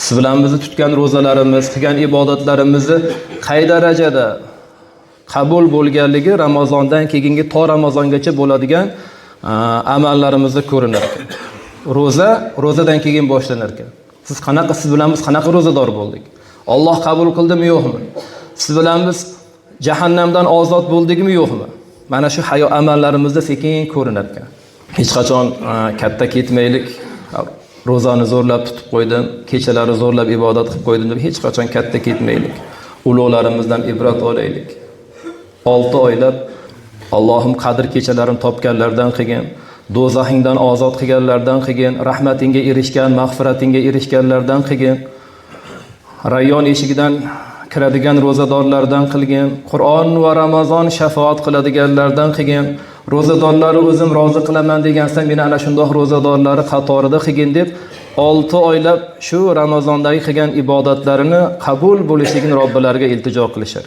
siz bilan bizni tutgan ro'zalarimiz, qilgan ibodatlarimizni qay darajada qabul bo'lganligi Ramazondan keyingi to Ramazongacha bo'ladigan amallarimizda ko'rinar ekan. Ro'zadan keyin boshlanar ekan. Siz bilan biz qanaqa ro'zador bo'ldik? Alloh qabul qildimi, yo'qmi? Siz bilan biz jahannamdan ozod bo'ldikmi, yo'qmi? Mana shu hayo amallarimizda sekin ko'rinar ekan. Hech qachon katta ketmaylik. Ro'zani zo'rlab tutib qo'ydim, kechalari zo'rlab ibodat qilib qo'ydim deb hech qachon katta ketmaylik. Ulug'larimizdan ibrat olaylik. 6 oylab Allohim qadr kechalarini topganlardan qilgin, do'zaxingdan ozod qilganlardan qilgin, rahmatingga erishgan, mag'firatingga erishganlardan qilgin. Rayyon eshigidan kiradigan ro'zadorlardan qilgin, Qur'on va Ramazon shafaat qiladiganlardan qilgin. Ro'zadorlari o'zim rozi qilaman degansan, meni ana shundoq ro'zadorlari qatorida qilgin deb 6 oylab shu Ramazondagi qilgan ibodatlarini qabul bo'lishligini Robbilariga iltijo qilishar.